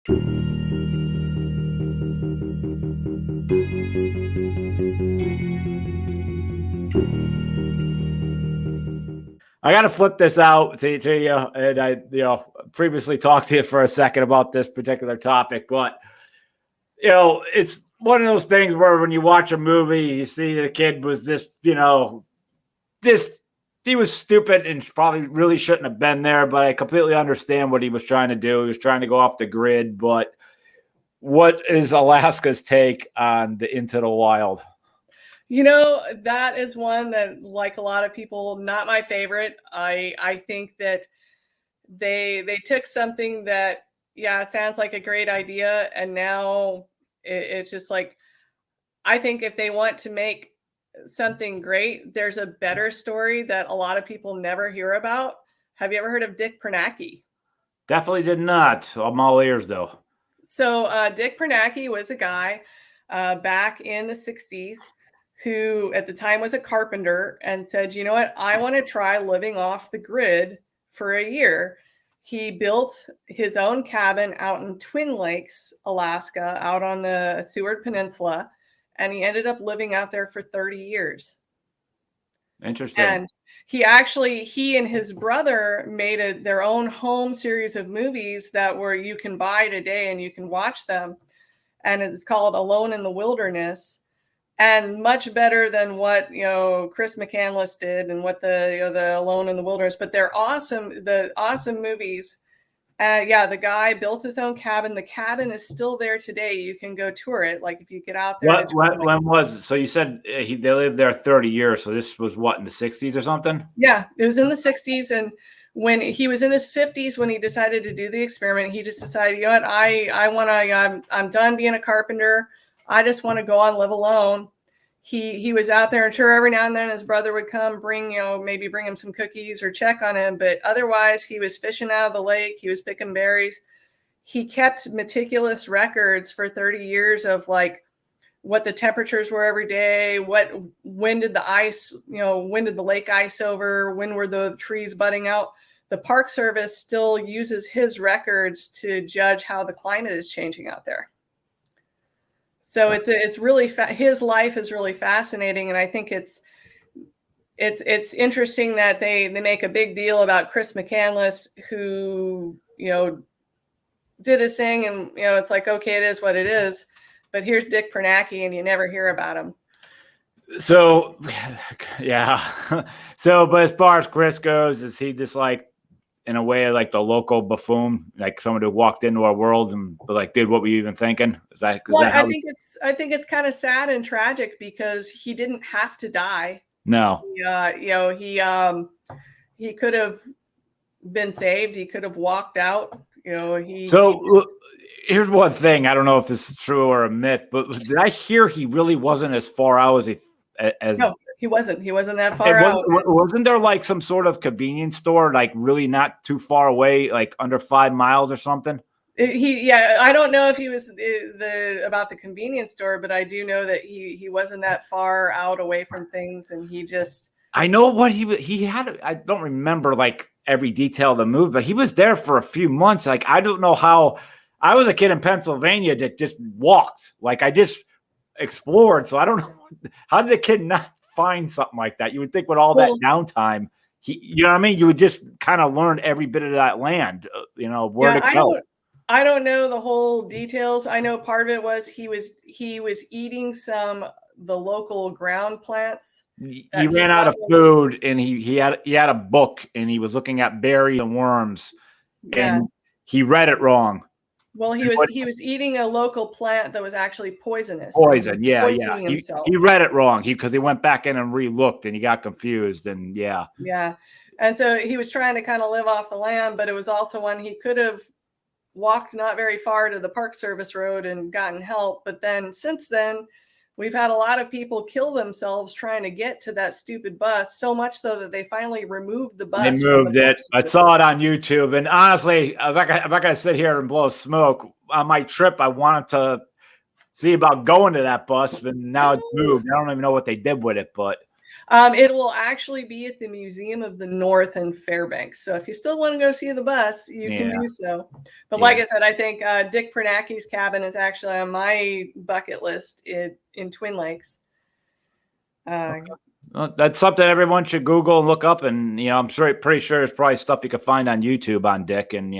I got to flip this out to you, and I, previously talked to you for a second about this particular topic, but it's one of those things where when you watch a movie, you see the kid was just, this he was stupid and probably really shouldn't have been there, but I completely understand what he was trying to do. He was trying to go off the grid, but what is Alaska's take on the Into the Wild? That is one that, like a lot of people, not my favorite. I think that they took something that, yeah, sounds like a great idea, and now it's just like, I think if they want to make something great, there's a better story that a lot of people never hear about. Have you ever heard of Dick Pernacki? Definitely did not. I'm all ears, though. So Dick Pernacki was a guy back in the 60s who at the time was a carpenter and said, you know what, I want to try living off the grid for a year. He built his own cabin out in Twin Lakes, Alaska, out on the Seward Peninsula, and he ended up living out there for 30 years. Interesting. And he and his brother made their own home series of movies that you can buy today and you can watch them. And it's called Alone in the Wilderness, and much better than what, Chris McCandless did and what the Alone in the Wilderness, but they're awesome. The awesome movies. The guy built his own cabin. The cabin is still there today. You can go tour it. Like if you get out there. When was it? So you said they lived there 30 years. So this was what, in the 60s or something? Yeah, it was in the 60s. And when he was in his 50s, when he decided to do the experiment, he just decided, you know what, I'm done being a carpenter. I just want to go on, live alone. He was out there, and sure, every now and then his brother would come maybe bring him some cookies or check on him. But otherwise, he was fishing out of the lake. He was picking berries. He kept meticulous records for 30 years of like what the temperatures were every day. When did the lake ice over? When were the trees budding out? The Park Service still uses his records to judge how the climate is changing out there. So it's really his life is really fascinating, and I think it's interesting that they make a big deal about Chris McCandless, who did his thing, and it's like, okay, it is what it is. But here's Dick Pernacki, and you never hear about him. So, yeah. So, but as far as Chris goes, is he just like, in a way, like the local buffoon, like someone who walked into our world and like did what were you even thinking? I think it's kind of sad and tragic because he didn't have to die. No. He could have been saved. He could have walked out. Here's one thing. I don't know if this is true or a myth, but did I hear he really wasn't as far out as No, he wasn't. He wasn't that far out. Wasn't there like some sort of convenience store, like really not too far away, like under 5 miles or something? I don't know if he was about the convenience store, but I do know that he wasn't that far out away from things, and he just. I know what he had. I don't remember like every detail of the move, but he was there for a few months. Like I don't know how. I was a kid in Pennsylvania that just walked. Like I just explored, so I don't know how did the kid not find something like that. You would think with all that downtime, you know what I mean? You would just kind of learn every bit of that land, where to go. I don't know the whole details. I know part of it was he was eating the local ground plants. He ran out of food, and he had a book, and he was looking at berries and worms, and he read it wrong. Well, he was eating a local plant that was actually poisonous. Poison, yeah. He read it wrong because he went back in and re-looked, and he got confused, and yeah. Yeah, and so he was trying to kind of live off the land, but it was also when he could have walked not very far to the Park Service road and gotten help. But then since then, we've had a lot of people kill themselves trying to get to that stupid bus, so much so that they finally removed the bus. They moved it. I saw it on YouTube. And honestly, I'm not going to sit here and blow smoke. On my trip, I wanted to see about going to that bus, but now it's moved. I don't even know what they did with it, but. It will actually be at the Museum of the North in Fairbanks. So if you still want to go see the bus, you can do so. But like I said, I think Dick Pernacki's cabin is actually on my bucket list in Twin Lakes. Well, that's something everyone should Google and look up. And, I'm pretty sure there's probably stuff you can find on YouTube on Dick. And,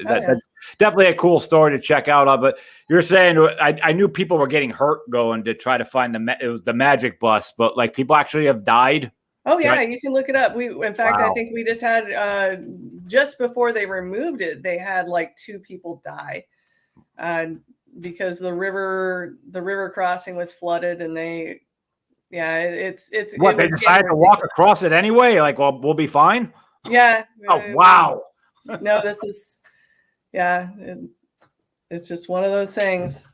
that's definitely a cool story to check out. But you're saying, I knew people were getting hurt going to try to find it was the magic bus, but like people actually have died. Oh yeah, you can look it up. In fact, I think we just had just before they removed it, they had like 2 people die because the river crossing was flooded, and they decided to walk across it anyway. Like, well, we'll be fine. Yeah. Oh wow. No, this is it's just one of those things.